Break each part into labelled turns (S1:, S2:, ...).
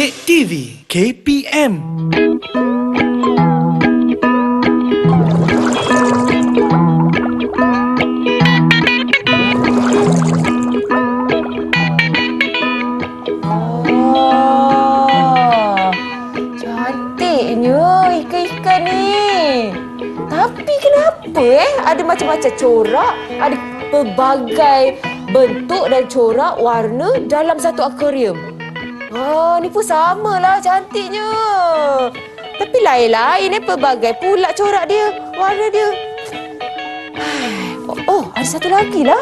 S1: Cek TV KPM.
S2: Cantiknya ikan-ikan ni. Tapi kenapa ada macam-macam corak, ada pelbagai bentuk dan corak warna dalam satu akuarium. Ni pun samalah cantiknya. Tapi lain-lain pelbagai pula corak dia, warna dia. Ada satu lagi lah.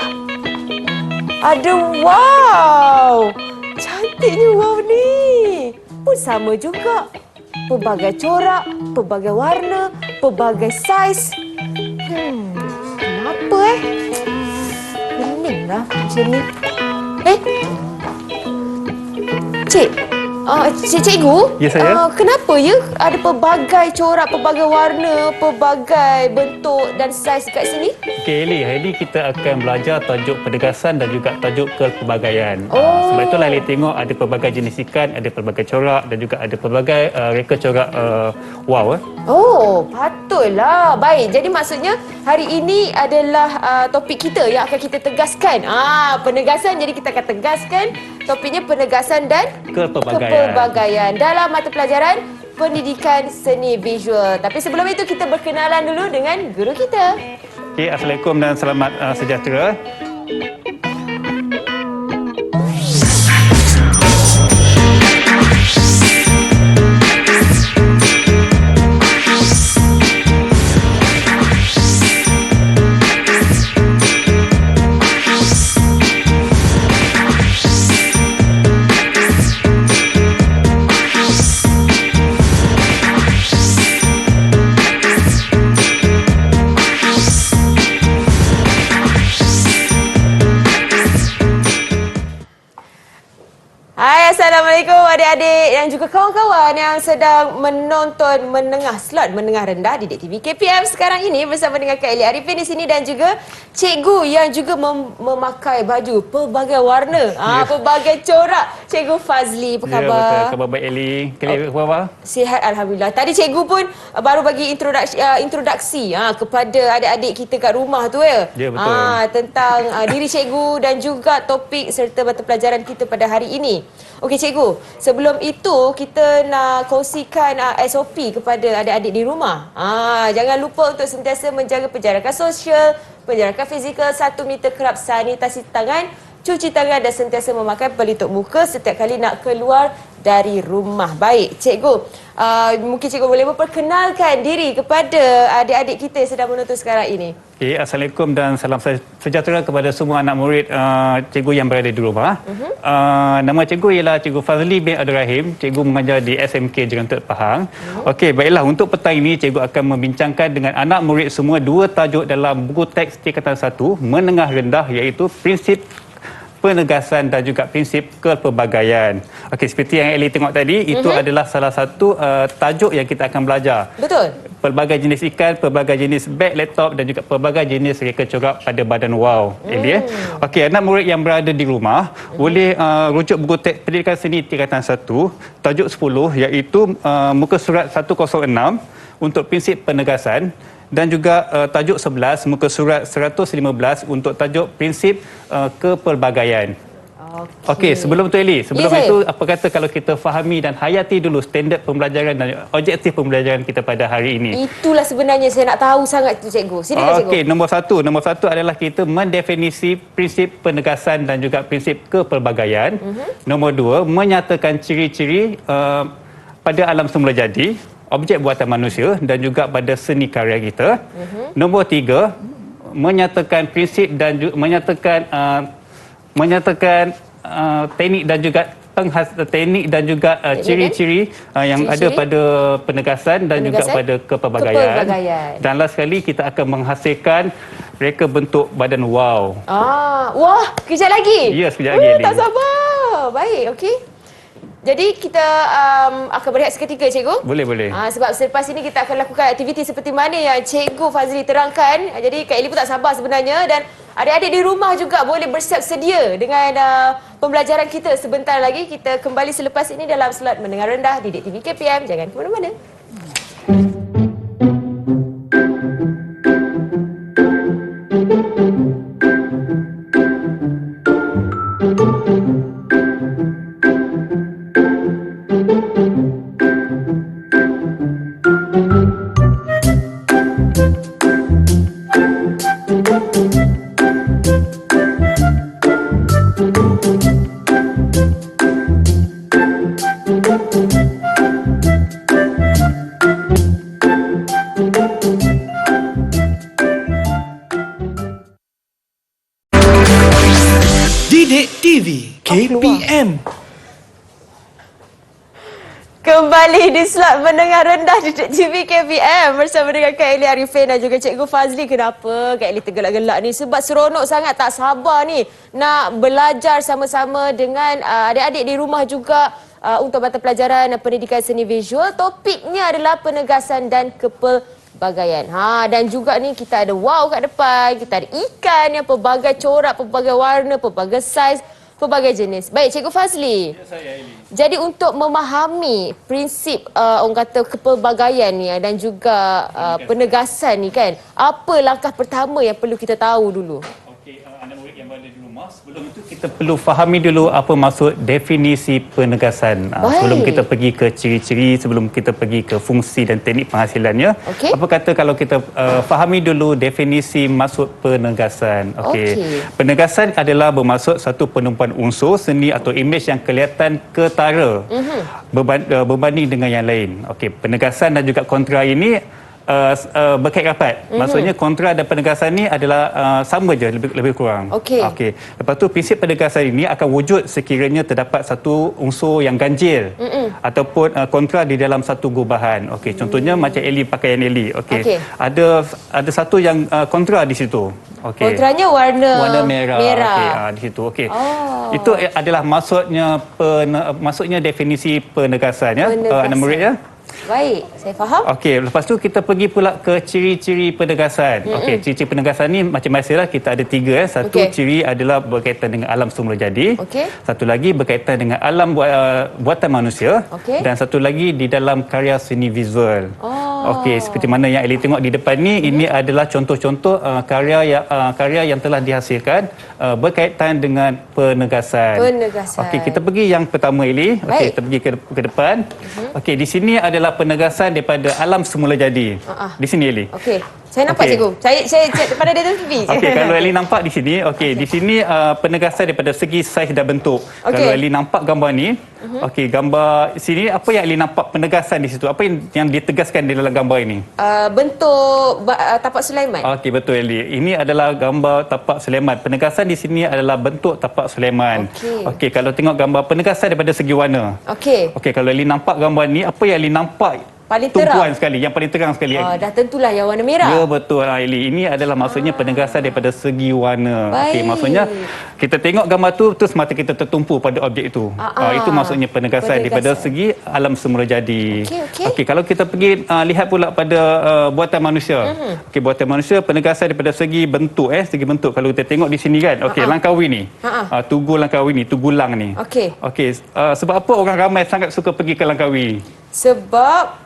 S2: Ada wow. Cantiknya wow ni. Pun sama juga. Pelbagai corak, pelbagai warna, pelbagai saiz. Kenapa peninglah macam ni. Cikgu?
S3: Ya, saya.
S2: Kenapa ada pelbagai corak, pelbagai warna, pelbagai bentuk dan saiz kat sini?
S3: Okey, Eli. Hari ini kita akan belajar tajuk penegasan dan juga tajuk kepelbagaian. Sebab itulah Eli tengok ada pelbagai jenis ikan, ada pelbagai corak dan juga ada pelbagai reka corak wow.
S2: Patutlah. Baik, jadi maksudnya hari ini adalah topik kita yang akan kita tegaskan. Penegasan, jadi kita akan tegaskan topiknya penegasan dan kepelbagaian dalam mata pelajaran pendidikan seni visual. Tapi sebelum itu kita berkenalan dulu dengan guru kita.
S3: Okey, Assalamualaikum dan selamat sejahtera.
S2: Assalamualaikum adik-adik dan juga kawan-kawan yang sedang menonton slot menengah rendah Didik TV KPM sekarang ini bersama dengan Kak Eli Arifin di sini dan juga cikgu yang juga memakai baju pelbagai warna, pelbagai corak. Cikgu Fazli, apa khabar?
S3: Ya, betul. Khabar baik Eli. Kalian apa khabar?
S2: Sihat alhamdulillah. Tadi cikgu pun baru bagi introduksi kepada adik-adik kita kat rumah tu ya.
S3: Ya, betul.
S2: Tentang diri cikgu dan juga topik serta mata pelajaran kita pada hari ini. Okey cikgu, sebelum itu kita nak kongsikan SOP kepada adik-adik di rumah. Jangan lupa untuk sentiasa menjaga penjarakan sosial, penjarakan fizikal, 1 meter kerap sanitasi tangan, cuci tangan dan sentiasa memakai pelitup muka setiap kali nak keluar dari rumah. Baik, cikgu. Mungkin cikgu boleh memperkenalkan diri kepada adik-adik kita yang sedang menonton sekarang ini.
S3: Okay, Assalamualaikum dan salam sejahtera kepada semua anak murid cikgu yang berada di rumah. Nama cikgu ialah Cikgu Fazli bin Abdul Rahim. Cikgu mengajar di SMK Jerantet Pahang. Okey, baiklah, untuk petang ini cikgu akan membincangkan dengan anak murid semua 2 tajuk dalam buku teks tingkatan 1 menengah rendah, iaitu prinsip penegasan dan juga prinsip kepelbagaian. Okey, seperti yang Eli tengok tadi, itu adalah salah satu tajuk yang kita akan belajar.
S2: Betul. Pelbagai
S3: jenis ikan, pelbagai jenis beg laptop dan juga pelbagai jenis reka corak pada badan wow. Eli. Okey, anak murid yang berada di rumah boleh rujuk buku teks pendidikan seni tingkatan 1 tajuk 10, iaitu muka surat 106 untuk prinsip penegasan, dan juga tajuk 11 muka surat 115 untuk tajuk prinsip kepelbagaian. Okey, sebelum tu Eli, sebelum itu apa kata kalau kita fahami dan hayati dulu standard pembelajaran dan objektif pembelajaran kita pada hari ini.
S2: Itulah sebenarnya saya nak tahu sangat tu cikgu. Silakan cikgu.
S3: Okey, nombor satu adalah kita mendefinisi prinsip penegasan dan juga prinsip kepelbagaian. Nombor 2, menyatakan ciri-ciri pada alam semula jadi, objek buatan manusia dan juga pada seni karya kita. Nombor 3, menyatakan prinsip dan menyatakan teknik dan juga ciri-ciri yang ada pada penegasan dan juga pada kepelbagaian. Dan last sekali kita akan menghasilkan reka bentuk badan wow.
S2: Wah, kejap lagi.
S3: Ya, sekejap lagi.
S2: Tak sabar. Baik, okey. Jadi kita akan berehat seketika cikgu.
S3: Boleh.
S2: Sebab selepas ini kita akan lakukan aktiviti seperti mana yang cikgu Fazli terangkan. Jadi Kak Eli pun tak sabar sebenarnya dan Adik-adik di rumah juga boleh bersiap sedia dengan pembelajaran kita sebentar lagi. Kita kembali selepas ini dalam slot Mendengar Rendah Didik TV KPM. Jangan ke mana-mana.
S1: Didik TV KPM.
S2: Kembali di slot Mendengar Rendah Didik TV KPM bersama dengan Kak Eli Arifin dan juga Cikgu Fazli. Kenapa Kak Eli tergelak-gelak ni? Sebab seronok sangat, tak sabar ni nak belajar sama-sama dengan adik-adik di rumah juga untuk mata pelajaran pendidikan seni visual. Topiknya adalah penegasan dan kepelbagaian. Dan juga ni kita ada wow kat depan, kita ada ikan yang pelbagai corak, pelbagai warna, pelbagai saiz, pelbagai jenis. Baik, Cikgu Fazli.
S3: Ya, saya Eli.
S2: Jadi untuk memahami prinsip orang kata kepelbagaian ni dan juga penegasan ni kan, apa langkah pertama yang perlu kita tahu dulu?
S3: Okey, anak murid yang berada di rumah, sebelum itu kita perlu fahami dulu apa maksud definisi penegasan. Sebelum kita pergi ke ciri-ciri, sebelum kita pergi ke fungsi dan teknik penghasilannya.
S2: Okey.
S3: Apa kata kalau kita fahami dulu definisi maksud penegasan. Okey. Penegasan adalah bermaksud satu penumpuan unsur seni atau imej yang kelihatan ketara berbanding dengan yang lain. Okey, penegasan dan juga kontra ini berkait rapat. Maksudnya kontra dan penegasan ni adalah sama je, lebih kurang.
S2: Okey.
S3: Lepas tu prinsip penegasan ini akan wujud sekiranya terdapat satu unsur yang ganjil ataupun kontra di dalam satu gubahan. Okey, contohnya macam Eli, pakaian Eli. Okey. Ada satu yang kontra di situ. Okey.
S2: Kontranya warna
S3: merah. Okey, di situ. Okey. Itu adalah maksudnya definisi penegasan ya. Anak murid ya.
S2: Baik, saya faham.
S3: Okey, lepas tu kita pergi pula ke ciri-ciri penegasan. Okey, ciri-ciri penegasan ni macam biasalah kita ada 3. Satu ciri adalah berkaitan dengan alam semula jadi. Satu lagi berkaitan dengan alam buatan manusia. Dan satu lagi di dalam karya seni visual. Okey, seperti mana yang Eli tengok di depan ni, ini adalah contoh-contoh karya yang telah dihasilkan berkaitan dengan penegasan. Okey, kita pergi yang pertama Eli. Okey, kita pergi ke depan. Okey, di sini adalah penegasan daripada alam semula jadi. Di sini Eli.
S2: Okey. Saya nampak cikgu. Saya pada data TV.
S3: Okey, kalau Eli nampak di sini, okey, di sini penegasan daripada segi saiz dan bentuk. Kalau Eli nampak gambar ni, okey, gambar sini apa yang Eli nampak penegasan di situ? Apa yang ditegaskan di dalam gambar ini?
S2: Bentuk tapak Sulaiman.
S3: Okey, betul Eli. Ini adalah gambar tapak Sulaiman. Penegasan di sini adalah bentuk tapak Sulaiman. Okey, kalau tengok gambar penegasan daripada segi warna. Okey, kalau Eli nampak gambar ni, apa yang Eli nampak?
S2: Paling
S3: tumpuan
S2: terang
S3: sekali, yang paling terang sekali.
S2: Dah tentulah yang warna merah.
S3: Ya, betul Eli. Ini adalah maksudnya penegasan daripada segi warna. Okey, maksudnya kita tengok gambar tu terus mata kita tertumpu pada objek itu. Itu maksudnya penegasan daripada segi alam semula jadi. Okey, kalau kita pergi lihat pula pada buatan manusia. Okey, buatan manusia penegasan daripada segi bentuk segi bentuk. Kalau kita tengok di sini kan. Okey, Langkawi ni. Tugu Langkawi ni, Tugu Lang ni. Okey, sebab apa orang ramai sangat suka pergi ke Langkawi?
S2: Sebab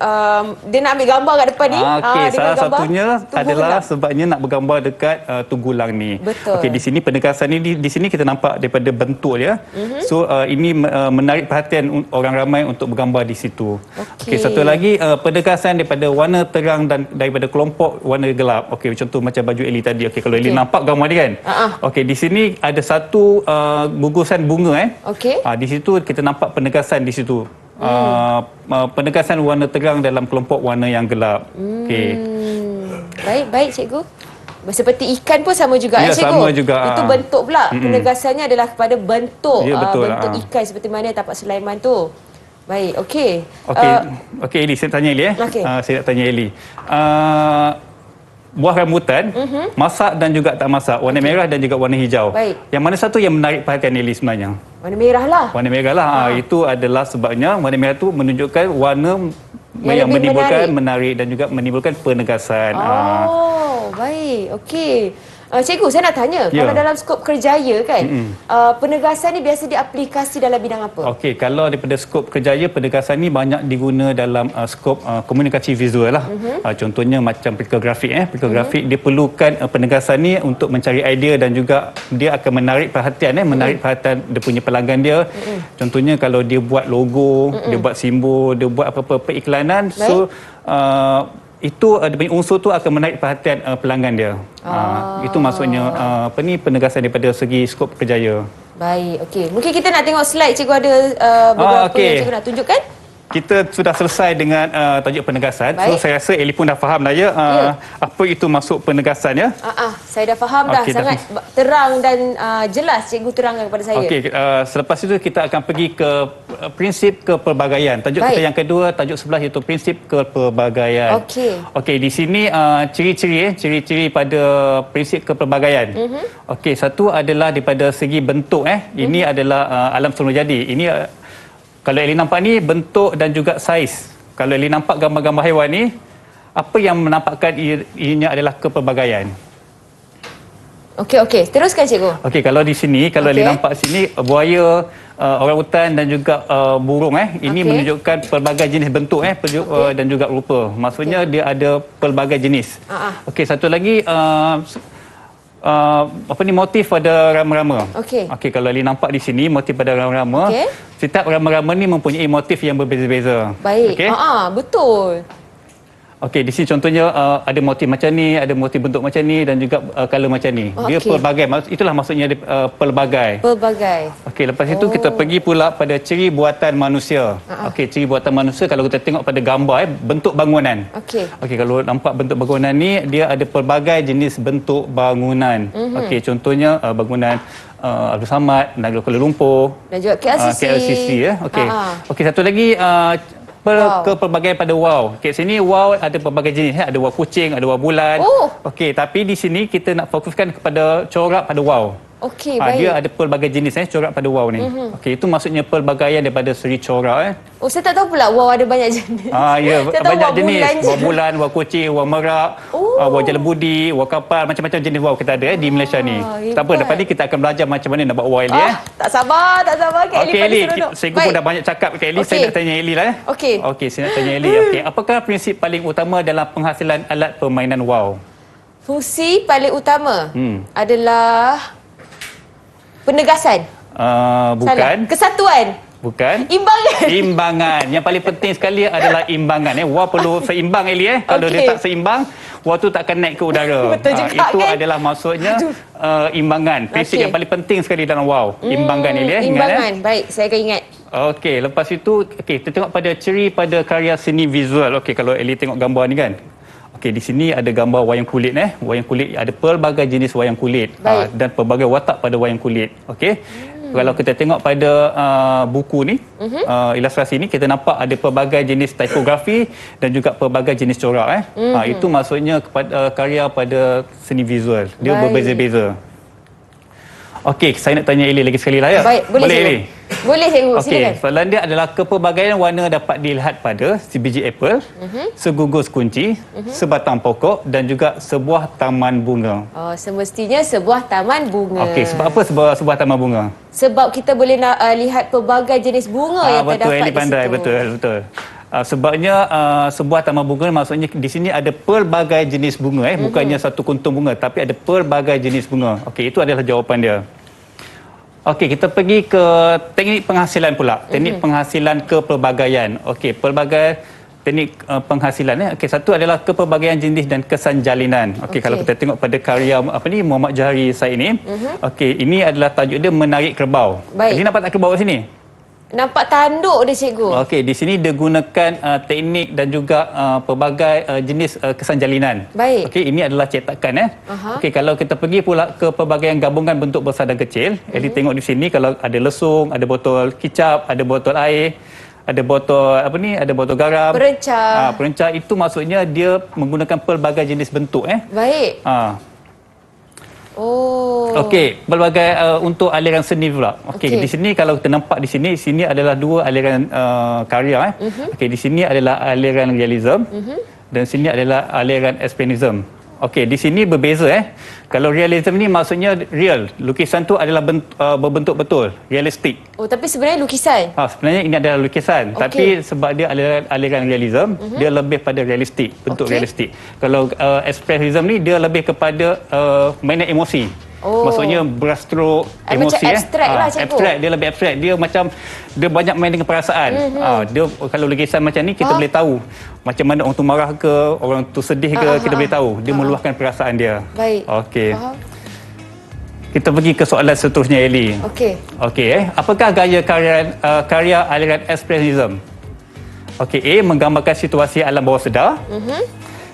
S2: dia nak ambil gambar kat depan ni.
S3: Okey, salah satunya adalah sebabnya nak bergambar dekat Tugu Lang ni.
S2: Betul.
S3: Okey, di sini penegasan ni di sini kita nampak daripada bentuk dia. So ini menarik perhatian orang ramai untuk bergambar di situ. Okey, satu lagi penegasan daripada warna terang dan daripada kelompok warna gelap. Okey, contoh macam baju Eli tadi. Okey, kalau Eli nampak gambar ni kan. Okey, di sini ada satu gugusan bunga
S2: Okey.
S3: Di situ kita nampak penegasan di situ. Penegasan warna terang dalam kelompok warna yang gelap. Okey.
S2: Baik cikgu. Seperti ikan pun sama juga cikgu.
S3: Sama juga.
S2: Itu bentuk pula. Penegasannya adalah kepada bentuk.
S3: Ya, betul.
S2: Bentuk ikan seperti mana tapak Sulaiman tu. Baik, okey.
S3: Okey Eli, saya tanya Eli saya nak tanya Eli. Buah rambutan, masak dan juga tak masak, warna merah dan juga warna hijau.
S2: Baik.
S3: Yang mana satu yang menarik perhatian Eli sebenarnya?
S2: Warna merah lah.
S3: Warna merah lah. Itu adalah sebabnya warna merah tu menunjukkan warna yang menimbulkan menarik dan juga menimbulkan penegasan.
S2: Baik. Okey. Cikgu, saya nak tanya,
S3: Ya.
S2: kalau dalam skop kerjaya kan, penegasan ni biasa diaplikasi dalam bidang apa?
S3: Okey, kalau daripada skop kerjaya, penegasan ni banyak diguna dalam skop komunikasi visual lah. Contohnya macam pelika grafik. Pelika grafik dia perlukan penegasan ni untuk mencari idea dan juga dia akan menarik perhatian menarik perhatian dia punya pelanggan dia. Contohnya kalau dia buat logo, dia buat simbol, dia buat apa-apa periklanan, so itu dia punya unsur tu akan menarik perhatian pelanggan dia. Itu maksudnya penegasan daripada segi skop kerjaya.
S2: Baik, okey. Mungkin kita nak tengok slide cikgu ada beberapa yang cikgu nak tunjukkan.
S3: Kita sudah selesai dengan tajuk penegasan.
S2: Baik.
S3: So saya rasa Elly pun dah faham dah ya, apa itu maksud penegasan ya.
S2: Saya dah faham dah.
S3: Okey,
S2: Sangat terang dan jelas cikgu terangkan kepada saya.
S3: Okey, selepas itu kita akan pergi ke prinsip kepelbagaian. Tajuk
S2: Baik.
S3: kita yang kedua, tajuk sebelah iaitu prinsip kepelbagaian. Okey, di sini ciri-ciri pada prinsip kepelbagaian. Okey, satu adalah daripada segi bentuk Ini adalah alam semula jadi. Ini kalau Elly nampak ni bentuk dan juga saiz. Kalau Elly nampak gambar-gambar haiwan ni, apa yang menampakkan ianya adalah kepelbagaian.
S2: Okey. Teruskan cikgu.
S3: Okey, kalau di sini, kalau Elly nampak sini buaya, orangutan dan juga burung ini menunjukkan pelbagai jenis bentuk dan juga rupa. Maksudnya dia ada pelbagai jenis. Okey, satu lagi motif pada rama-rama. Okey, kalau Elly nampak di sini motif pada rama-rama. Setiap rama-rama ni mempunyai motif yang berbeza-beza.
S2: Baik. Betul.
S3: Okey, di sini contohnya ada motif macam ni, ada motif bentuk macam ni dan juga color macam ni. Dia pelbagai. Itulah maksudnya pelbagai. Okey, lepas itu kita pergi pula pada ciri buatan manusia. Okey, ciri buatan manusia kalau kita tengok pada gambar bentuk bangunan. Okey, kalau nampak bentuk bangunan ni dia ada pelbagai jenis bentuk bangunan. Okey, contohnya bangunan Abdul Samad, Negara Kuala Lumpur
S2: dan juga KLCC.
S3: Okey, satu lagi kepelbagaian pada wow. Okey, sini wow ada pelbagai jenis ada wow kucing, ada wow bulan. Okey, tapi di sini kita nak fokuskan kepada corak pada wow.
S2: Baik.
S3: Dia ada pelbagai jenis corak pada wow ni. Okey, itu maksudnya pelbagaian daripada segi corak
S2: saya tak tahu pula wow ada banyak jenis.
S3: Ya,
S2: saya
S3: banyak
S2: tahu
S3: jenis.
S2: Bulan
S3: Wow bulan, wow kucing, wow merak, wow jelebudi, wow kapal, macam-macam jenis wow kita ada di Malaysia ni. Tak apa, lepas ni kita akan belajar macam mana nak buat wow Elly
S2: Tak sabar Kak Elly.
S3: Okey Elly, saya pun dah banyak cakap Kak Elly, saya nak tanya Elly lah Okey, saya nak tanya Elly. Okey, apakah prinsip paling utama dalam penghasilan alat permainan wow?
S2: Fungsi paling utama adalah penegasan.
S3: Bukan.
S2: Salah. Kesatuan.
S3: Bukan.
S2: Imbangan.
S3: Yang paling penting sekali adalah imbangan. Wow perlu seimbang Elly Kalau dia tak seimbang, wow tu tak akan naik ke udara.
S2: Betul juga
S3: itu
S2: kan?
S3: adalah maksudnya imbangan. Prinsip yang paling penting sekali dalam wow. Imbangan Elly
S2: Imbangan. Baik, saya akan ingat.
S3: Okey, lepas itu kita tengok pada ciri pada karya seni visual. Okey, kalau Elly tengok gambar ni kan. Okey, di sini ada gambar wayang kulit Wayang kulit ada pelbagai jenis wayang kulit dan pelbagai watak pada wayang kulit. Okey. Kalau kita tengok pada buku ni, ilustrasi ni kita nampak ada pelbagai jenis tipografi dan juga pelbagai jenis corak itu maksudnya kepada karya pada seni visual. Dia berbeza-beza. Okey, saya nak tanya Elly lagi sekali lah ya.
S2: Baik, boleh
S3: Elly?
S2: Boleh cikgu, silakan.
S3: Okey, soalan dia adalah kepelbagaian warna dapat dilihat pada sebiji apel, segugus kunci, sebatang pokok dan juga sebuah taman bunga.
S2: Semestinya sebuah taman bunga.
S3: Okey, sebab apa sebuah taman bunga?
S2: Sebab kita boleh lihat pelbagai jenis bunga yang terdapat
S3: Elly
S2: di
S3: pandai,
S2: situ.
S3: betul. Sebabnya sebuah taman bunga maksudnya di sini ada pelbagai jenis bunga bukannya satu kuntung bunga tapi ada pelbagai jenis bunga. Okey, itu adalah jawapan dia. Okey, kita pergi ke teknik penghasilan pula. Teknik penghasilan kepelbagaian. Okey, pelbagai teknik penghasilan Okey, satu adalah kepelbagaian jenis dan kesan jalinan. Okey, kalau kita tengok pada karya Muhammad Johari Said ni. Okey, ini adalah tajuk dia menarik kerbau. Jadi nampak tak kerbau kat sini?
S2: Nampak tanduk dia cikgu.
S3: Okey, di sini dia gunakan teknik dan juga pelbagai jenis kesan jalinan.
S2: Baik.
S3: Okey, ini adalah cetakan Okey, kalau kita pergi pula ke pelbagai gabungan bentuk besar dan kecil, Elly tengok di sini kalau ada lesung, ada botol kicap, ada botol air, ada botol ada botol garam. Perencah itu maksudnya dia menggunakan pelbagai jenis bentuk
S2: Baik.
S3: Okey, pelbagai untuk aliran seni pula. Okey, di sini kalau kita nampak di sini adalah dua aliran karya Okey, di sini adalah aliran realism dan sini adalah aliran expressionism. Okey, di sini berbeza Kalau realism ni maksudnya real. Lukisan tu adalah berbentuk betul, realistik.
S2: Oh, tapi sebenarnya lukisan.
S3: Sebenarnya ini adalah lukisan, tapi sebab dia aliran realism, dia lebih pada realistik, bentuk realistik. Kalau expressionism ni dia lebih kepada mainan emosi. Maksudnya brushstroke emosi
S2: macam abstrak lah, cikgu.
S3: Abstrak, dia lebih abstrak. Dia macam dia banyak main dengan perasaan. Dia kalau lukisan macam ni kita boleh tahu macam mana orang tu marah ke, orang tu sedih ke, kita boleh tahu. Dia meluahkan perasaan dia.
S2: Baik.
S3: Okey. Kita pergi ke soalan seterusnya, Eli. Okey, apakah gaya karya aliran expressionism? Okey, A, menggambarkan situasi alam bawah sedar.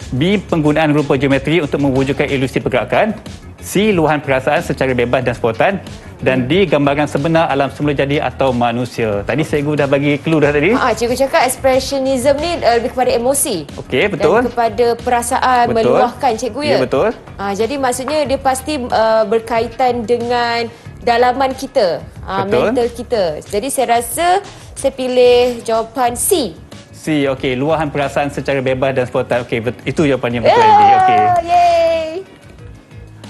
S3: B, penggunaan rupa geometri untuk mewujudkan ilusi pergerakan. C, luahan perasaan secara bebas dan spontan. Dan D, gambaran sebenar alam semula jadi atau manusia. Tadi cikgu dah bagi clue dah tadi.
S2: Cikgu cakap expressionism ni lebih kepada emosi.
S3: Okey, betul.
S2: Dan kepada perasaan, meluahkan, cikgu ya.
S3: Ya, betul.
S2: Jadi maksudnya dia pasti berkaitan dengan dalaman kita, mental kita. Jadi saya rasa saya pilih jawapan C.
S3: C, okey, luahan perasaan secara bebas dan spontan. Okey, itu jawapannya betul ini. Okey.
S2: Yay.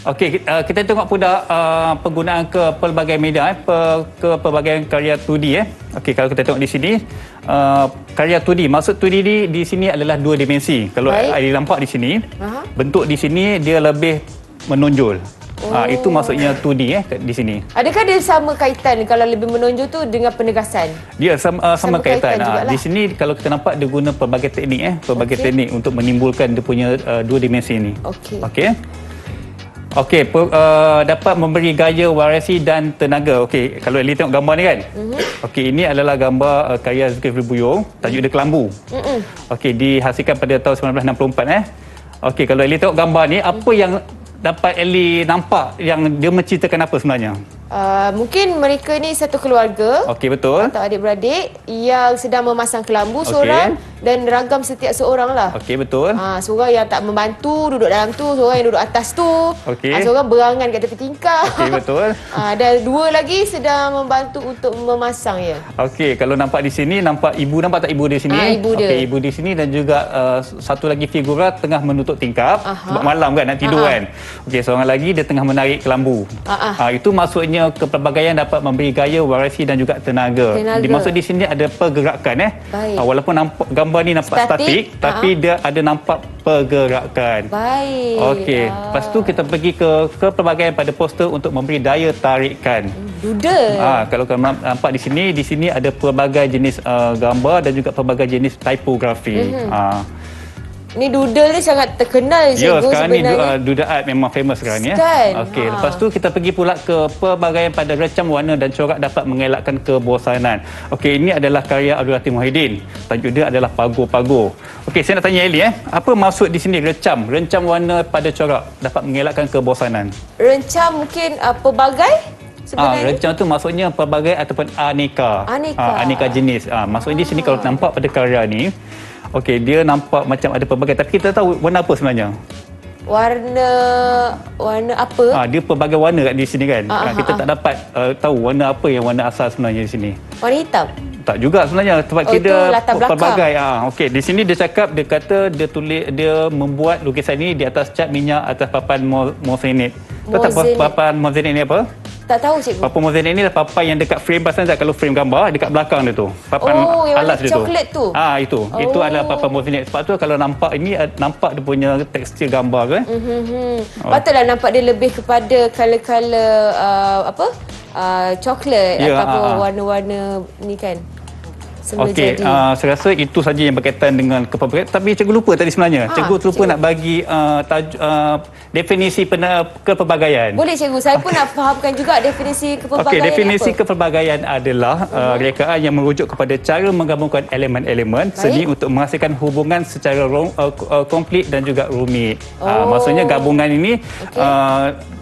S3: Okey, kita tengok pula penggunaan ke pelbagai media ke pelbagai karya 2D Okey, kalau kita tengok di sini karya 2D, maksud 2D di sini adalah dua dimensi. Kalau ada nampak di sini, bentuk di sini dia lebih menonjol. Itu maksudnya 2D di sini.
S2: Adakah dia sama kaitan kalau lebih menonjol tu dengan penegasan?
S3: Dia sama kaitan. Di sini kalau kita nampak dia guna pelbagai teknik teknik untuk menimbulkan dia punya dua dimensi ini. Okey. Dapat memberi gaya, variasi dan tenaga. Okey, kalau Eli tengok gambar ni kan. Okey, ini adalah gambar karya Zulkifli Buyung, tajuk dia Kelambu. Okey, dihasilkan pada tahun 1964 Okey, kalau Eli tengok gambar ni, apa yang dapat Eli nampak yang dia menceritakan apa sebenarnya?
S2: Mungkin mereka ni satu keluarga.
S3: Okey, betul.
S2: Atau adik-beradik yang sedang memasang kelambu seorang dan ragam setiap seorang lah.
S3: Okey, betul.
S2: Seorang yang tak membantu duduk dalam tu, seorang yang duduk atas tu. Seorang berangan kat tepi tingkap.
S3: Okey, betul.
S2: Dan dua lagi sedang membantu untuk memasang ya.
S3: Okey, kalau nampak di sini, nampak ibu, nampak tak ibu di sini?
S2: Ibu dia.
S3: Okey, ibu di sini dan juga satu lagi figura tengah menutup tingkap. Sebab malam kan, nak tidur kan. Okey, seorang lagi dia tengah menarik kelambu. Itu maksudnya kepelbagaian dapat memberi gaya, variasi dan juga tenaga. Dimaksud di sini ada pergerakan walaupun nampak gambar ni nampak statik tapi dia ada nampak pergerakan. Okey, lepas tu kita pergi ke kepelbagaian pada poster untuk memberi daya tarikan.
S2: Doodle.
S3: Kalau nampak di sini ada pelbagai jenis gambar dan juga pelbagai jenis tipografi.
S2: Ni doodle ni sangat terkenal cikgu
S3: sekarang
S2: sebenarnya.
S3: ni doodle art memang famous sekarang ni
S2: Kan?
S3: Lepas tu kita pergi pula ke pelbagaian pada recam warna dan corak dapat mengelakkan kebosanan. Okey, ini adalah karya Abdul Latif Muhyiddin. Tajuk dia adalah Pago-Pago. Okey, saya nak tanya Eli apa maksud di sini rencam warna pada corak dapat mengelakkan kebosanan?
S2: Rencam mungkin pelbagai sebenarnya.
S3: Rencam tu maksudnya pelbagai ataupun aneka jenis. Maksudnya di sini kalau nampak pada karya ni, okey, dia nampak macam ada pelbagai tapi kita tahu warna apa sebenarnya? Warna apa? Dia pelbagai warna kat di sini kan. Kita tak dapat tahu warna apa yang warna asal sebenarnya di sini.
S2: Warna hitam?
S3: Tak juga sebenarnya sebab kita pelbagai. Okey, di sini dia kata dia membuat lukisan ini di atas cat minyak atas papan mozaik. Tahu tak papan mozaik ni apa?
S2: Tak tahu cikgu.
S3: Papan mozaik ni adalah papan yang dekat frame pasal kalau frame gambar dekat belakang dia tu. Papan alas dia tu.
S2: Coklat tu.
S3: Itu adalah papan mozaik. Sebab tu kalau nampak ini nampak dia punya tekstur gambar kan.
S2: Patutlah nampak dia lebih kepada color-color coklat ataupun warna-warna ni kan.
S3: Okey, saya rasa itu saja yang berkaitan dengan kepelbagaian. Tapi cikgu lupa tadi sebenarnya. Cikgu lupa nak bagi definisi kepelbagaian.
S2: Boleh cikgu, saya pun nak fahamkan juga definisi kepelbagaian.
S3: Okey, definisi kepelbagaian adalah rekaan yang merujuk kepada cara menggabungkan elemen-elemen seni untuk menghasilkan hubungan secara komplit dan juga rumit. Maksudnya gabungan ini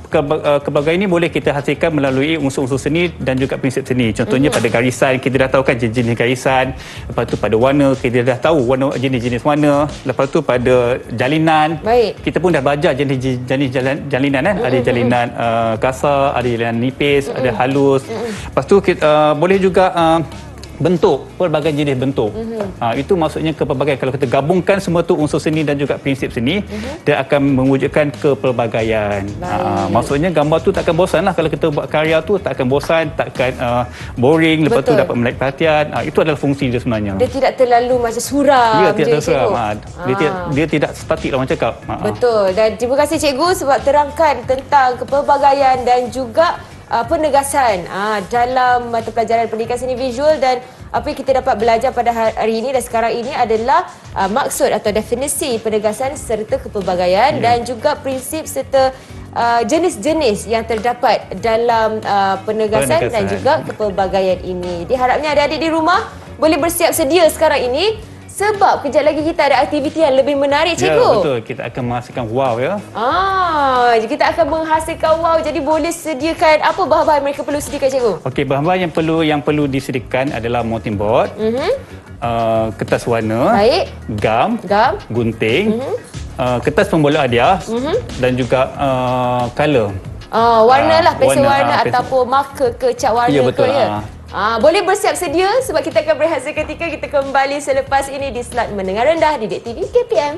S3: kepelbagaian ini boleh kita hasilkan melalui unsur-unsur seni dan juga prinsip seni. Contohnya pada garisan, kita dah tahu kan jenis garisan. Lepas tu pada warna, kita dah tahu jenis-jenis warna. Lepas tu pada jalinan, kita pun dah belajar jenis jalinan kan. Ada jalinan kasar, ada jalinan nipis, ada halus. Lepas tu boleh juga pelbagai jenis bentuk. Itu maksudnya kepelbagaian. Kalau kita gabungkan semua tu unsur seni dan juga prinsip seni, dia akan mewujudkan kepelbagaian. Maksudnya gambar tu takkan bosan lah. Kalau kita buat karya tu takkan bosan, takkan boring, lepas tu
S2: Betul.
S3: dapat menarik perhatian. Itu adalah fungsi dia sebenarnya.
S2: Dia tidak terlalu macam suram.
S3: Ya, tidak
S2: je,
S3: terseram.
S2: cikgu.
S3: Dia tidak statik lah orang cakap.
S2: Betul. Dan terima kasih cikgu sebab terangkan tentang kepelbagaian dan juga penegasan dalam mata pelajaran pendidikan seni visual, dan apa yang kita dapat belajar pada hari ini dan sekarang ini adalah maksud atau definisi penegasan serta kepelbagaian dan juga prinsip serta jenis-jenis yang terdapat dalam penegasan dan juga kepelbagaian ini. Diharapnya adik-adik di rumah boleh bersiap sedia sekarang ini sebab kejap lagi kita ada aktiviti yang lebih menarik, cikgu.
S3: Ya, betul. Kita akan menghasilkan wow ya.
S2: Kita akan menghasilkan wow. Jadi boleh sediakan apa bahan-bahan mereka perlu sediakan, cikgu?
S3: Okey, bahan-bahan yang perlu disediakan adalah molting board, kertas warna,
S2: Baik.
S3: gam, gunting, kertas pembola hadiah dan juga color.
S2: Warna lah, pensel warna
S3: pensel.
S2: ataupun marker ke cat warna
S3: Ya, betul.
S2: ke ya. Boleh bersiap sedia sebab kita akan berehat seketika. Kita kembali selepas ini di slot Mendengar Rendah di Didik TV KPM.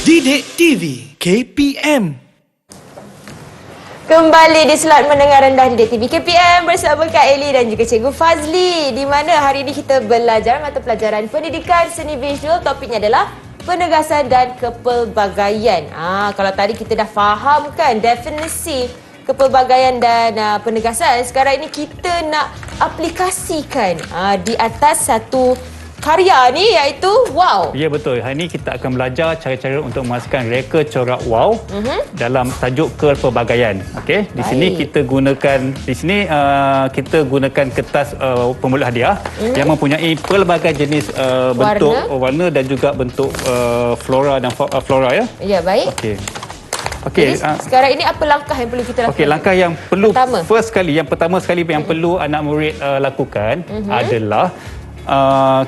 S1: Didik TV KPM.
S2: Kembali di slot Mendengar Rendah di Didik TV KPM bersama Kak Eli dan juga Cikgu Fazli, di mana hari ini kita belajar mata pelajaran pendidikan seni visual. Topiknya adalah penegasan dan kepelbagaian. Kalau tadi kita dah fahamkan definisi kepelbagaian dan penegasan, sekarang ini kita nak aplikasikan di atas satu karya ni, iaitu wow.
S3: Ya, betul. Hari ini kita akan belajar cara-cara untuk menghasilkan reka corak wow dalam tajuk kepelbagaian. Okey, di sini kita gunakan kita gunakan kertas pembola hadiah yang mempunyai pelbagai jenis bentuk warna dan juga bentuk flora dan flora ya.
S2: Ya, baik.
S3: Okey,
S2: jadi, sekarang ini apa langkah yang perlu kita lakukan?
S3: Okey, langkah yang perlu
S2: pertama
S3: sekali yang perlu anak murid lakukan adalah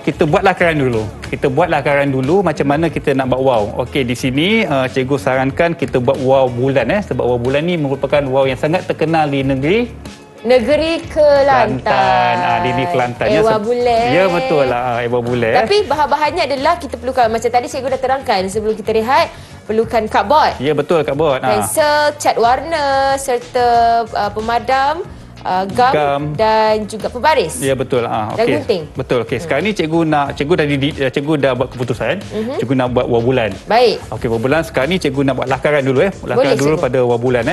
S3: kita buat lakaran dulu. Kita buat lakaran dulu macam mana kita nak buat wow. Okey, di sini cikgu sarankan kita buat wow bulan sebab wow bulan ni merupakan wow yang sangat terkenal di negeri
S2: Kelantan.
S3: Di negeri Kelantan.
S2: Ewa bulan.
S3: Ya, betul lah, ewa bulan.
S2: Tapi bahan-bahannya adalah kita perlukan, macam tadi cikgu dah terangkan sebelum kita rehat, perlukan cardboard.
S3: Ya, betul, cardboard.
S2: Pensel, cat warna serta pemadam, gam dan juga pembaris.
S3: Ya, betul.
S2: Dan gunting.
S3: Betul. Okey, sekarang ni cikgu dah buat keputusan. Cikgu nak buat wah bulan.
S2: Baik.
S3: Okey, wah bulan. Sekarang ni cikgu nak buat lakaran dulu Lakaran dulu
S2: cikgu.
S3: pada wah bulan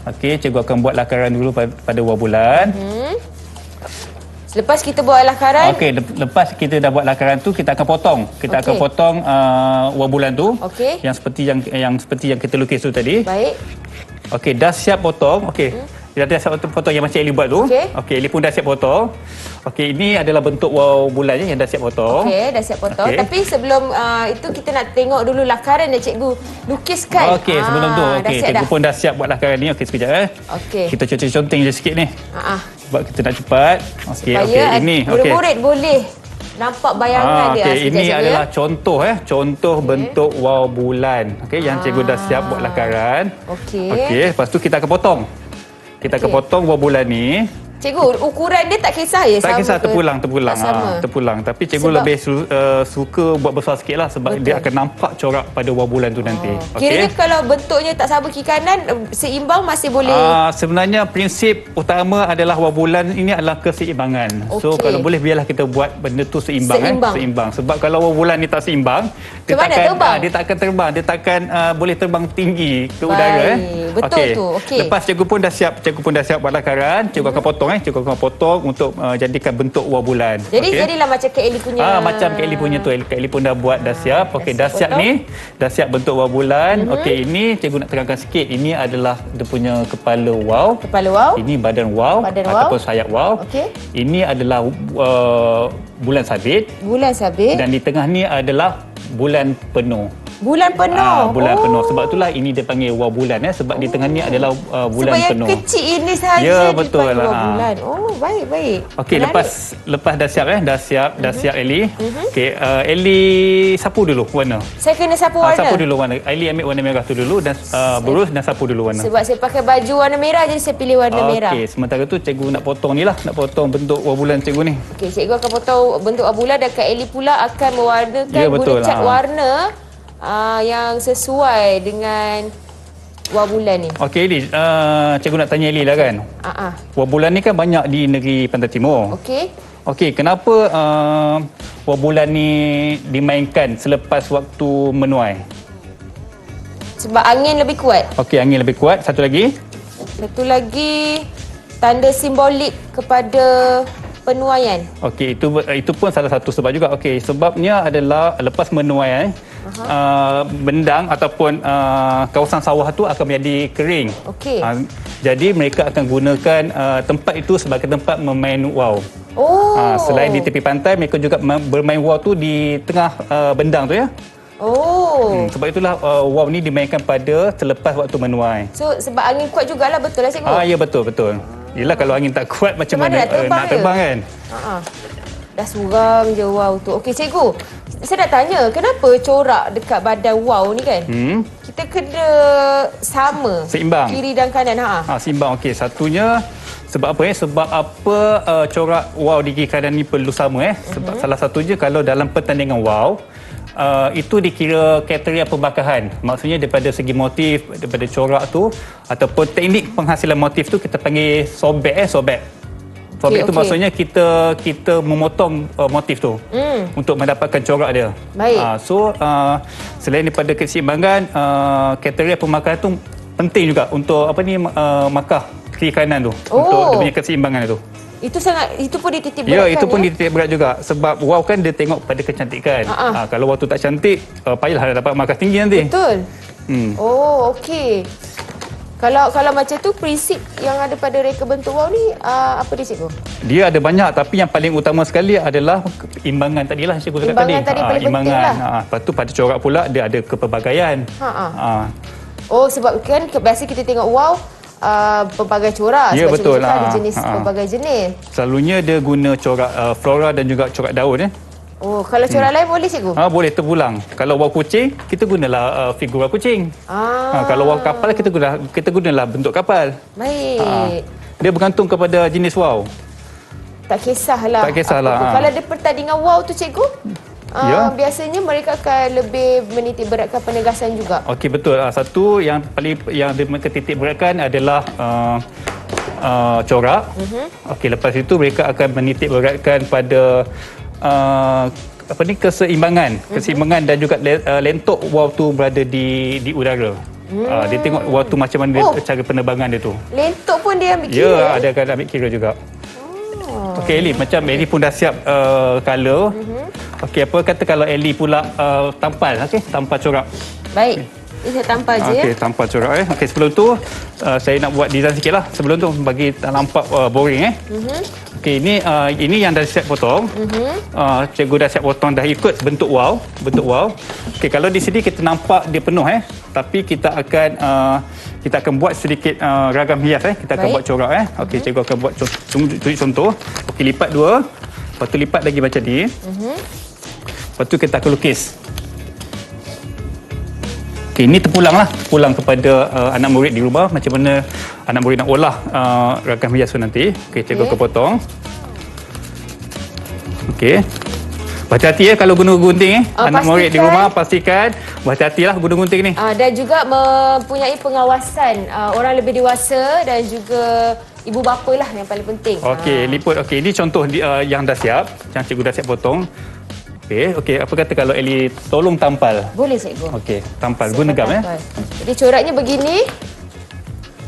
S3: Okey, cikgu akan buat lakaran dulu pada wah bulan.
S2: Selepas kita buat lakaran.
S3: Okey, lepas kita dah buat lakaran tu, kita akan potong. Kita akan potong wah bulan tu.
S2: Okey.
S3: Yang seperti yang kita lukis tu tadi.
S2: Baik.
S3: Okey, dah siap potong. Okey. Dah siap potong yang macam Eli buat tu. Okey, Eli pun dah siap potong. Okey, ini adalah bentuk wow bulan yang dah siap potong.
S2: Okey, dah siap potong.
S3: Okey.
S2: Tapi sebelum itu kita nak tengok dulu lakaran yang cikgu lukiskan.
S3: Okey, sebelum tu cikgu pun dah siap buat lakaran ni. Okey, sekejap
S2: Okey.
S3: Kita conteng je sikit ni. Sebab kita nak cepat. Okey, ini.
S2: Murid-murid boleh nampak bayangan dia.
S3: Okey, ini adalah contoh bentuk wow bulan. Okey, yang cikgu dah siap buat lakaran. Okey, lepas tu kita akan potong. Kita akan potong wah bulan ni.
S2: Cikgu, ukuran dia tak kisah ya?
S3: Tak kisah, terpulang. Terpulang. Tapi cikgu lebih suka buat besar sikit lah sebab dia akan nampak corak pada wah bulan tu nanti.
S2: Kiranya kalau bentuknya tak sama kiri kanan, seimbang masih boleh?
S3: Sebenarnya prinsip utama adalah wah bulan ini adalah keseimbangan. So kalau boleh biarlah kita buat benda tu seimbang. Sebab kalau wah bulan ni tak seimbang, dia tak akan terbang. Dia takkan boleh terbang tinggi ke udara.
S2: Betul tu.
S3: Lepas cikgu pun dah siap buat lakaran, cikgu akan potong potong cikgu akan potong untuk jadikan bentuk wall bulan.
S2: Jadi jadilah macam Kak Ellie punya.
S3: Macam Kak Ellie punya tu. Kak Ellie pun dah buat, dah siap. Okey, dah siap
S2: potong.
S3: ni. Dah siap bentuk wall bulan. Okey, ini cikgu nak terangkan sikit. Ini adalah dia punya kepala wow.
S2: Kepala wow.
S3: Ini badan wow ataupun sayap wow.
S2: Okey.
S3: Ini adalah bulan sabit.
S2: Bulan sabit.
S3: Dan di tengah ni adalah bulan penuh.
S2: Bulan penuh.
S3: Bulan penuh. Sebab itulah ini dia panggil wah bulan sebab di tengah ni adalah bulan
S2: sebab
S3: penuh.
S2: Sebab yang kecil ini sahaja
S3: ya, betul
S2: dipanggil
S3: lah.
S2: wah bulan. Oh, baik.
S3: Okey, lepas dah siap dah siap Ellie. Okey, Ellie sapu dulu warna.
S2: Saya kena sapu warna.
S3: Sapu dulu warna. Ellie ambil warna merah tu dulu dan berus dan sapu dulu warna.
S2: Sebab saya pakai baju warna merah jadi saya pilih warna merah.
S3: Okey, sementara tu cikgu nak potong ni lah, nak potong bentuk wah bulan cikgu ni.
S2: Okey, cikgu akan potong bentuk wah bulan dan Kak Ellie pula akan mewarnakan guna cat warna yang sesuai dengan wah bulan ni.
S3: Okey, Ellie, cikgu nak tanya Ellie lah kan. Wah bulan ni kan banyak di negeri Pantai Timur. Okey, kenapa wah bulan ni dimainkan selepas waktu menuai?
S2: Sebab angin lebih kuat.
S3: Okey, angin lebih kuat. Satu lagi,
S2: tanda simbolik kepada penuaian.
S3: Okey, itu pun salah satu sebab juga. Okey, sebabnya adalah lepas menuai bendang ataupun kawasan sawah tu akan menjadi kering.
S2: Okey.
S3: Jadi mereka akan gunakan tempat itu sebagai tempat bermain wow. Selain di tepi pantai, mereka juga bermain wow tu di tengah bendang tu ya. Sebab itulah wow ni dimainkan pada selepas waktu menuai.
S2: So sebab angin kuat jugalah, betul lah cikgu?
S3: Ya, betul. Yelah, kalau angin tak kuat macam mana nak terbang kan?
S2: Dah suram je wow tu. Okey cikgu, saya nak tanya, kenapa corak dekat badan wow ni kan? Kita kena sama.
S3: Seimbang.
S2: Kiri dan kanan.
S3: Seimbang. Okey, satunya sebab apa Sebab apa corak wow di kiri kanan ni perlu sama Sebab salah satunya kalau dalam pertandingan wow itu dikira kriteria pembakahan. Maksudnya daripada segi motif, daripada corak tu ataupun teknik penghasilan motif tu kita panggil sobek. Sobek itu maksudnya kita memotong motif tu untuk mendapatkan corak dia.
S2: Baik.
S3: Selain daripada keseimbangan, kriteria pembakahan tu penting juga untuk markah kiri kanan tu untuk dia punya keseimbangan tu.
S2: Itu pun dititik beratkan.
S3: Ya, itu pun dititik berat juga. Sebab wow kan dia tengok pada kecantikan. Kalau wow tu tak cantik, payahlah dapat markah tinggi nanti.
S2: Betul. Okey. Kalau macam tu, prinsip yang ada pada reka bentuk wow ni apa dia cikgu?
S3: Dia ada banyak, tapi yang paling utama sekali adalah imbangan tadilah cikgu cakap tadi.
S2: Imbangan tadi paling penting lah.
S3: Lepas tu pada corak pula dia ada kepelbagaian.
S2: Sebab kan biasa kita tengok wow pelbagai corak.
S3: Ya, betul lah.
S2: Ada jenis pelbagai jenis.
S3: Selalunya dia guna corak flora dan juga corak daun
S2: Kalau corak lain boleh cikgu?
S3: Boleh terpulang. Kalau wow kucing, kita gunalah figura kucing. Kalau wow kapal, kita gunalah bentuk kapal.
S2: Baik.
S3: Dia bergantung kepada jenis wow.
S2: Tak kisahlah. Kalau ada pertandingan wow tu cikgu, biasanya mereka akan lebih menitik beratkan penegasan juga. Okey,
S3: betul. Satu yang mereka titik beratkan adalah corak. Okey, lepas itu mereka akan menitik beratkan pada keseimbangan dan juga lentok wow tu berada di udara. Dia tengok wow tu macam mana cara penerbangan dia tu.
S2: Lentok pun dia ambil kira.
S3: Ya, dia akan ambil kira juga. Okey, Ellie, macam Ellie pun dah siap color. Okey, apa kata kalau Ellie pula tampal, tampal corak.
S2: Baik. Ini saya tampal je ya.
S3: Okey, tampal corak Okey, sebelum tu saya nak buat design sikitlah. Sebelum tu bagi tak nampak boring Okey, ini yang dah siap potong. Cikgu dah siap potong, dah ikut bentuk wow. Okey, kalau di sini kita nampak dia penuh tapi kita akan buat sedikit ragam hias Kita akan buat corak Okey, cikgu akan buat contoh. Okey, lipat dua. Lepas tu lipat lagi macam ni. Lepas tu kita akan lukis. Okey, ini terpulang kepada anak murid di rumah macam mana anak murid nak olah ragam hias tu nanti. Okey, cikgu akan potong. Okey. Berhati-hati kalau guna gunting anak murid di rumah pastikan berhati-hatilah guna gunting ni.
S2: Dan juga mempunyai pengawasan orang lebih dewasa dan juga ibu bapa lah yang paling penting.
S3: Okey, liput. Okey, ini contoh yang dah siap, yang cikgu dah siap potong. Okey, apa kata kalau Ellie tolong tampal?
S2: Boleh cikgu.
S3: Okey, tampal guna gam
S2: Jadi coraknya begini.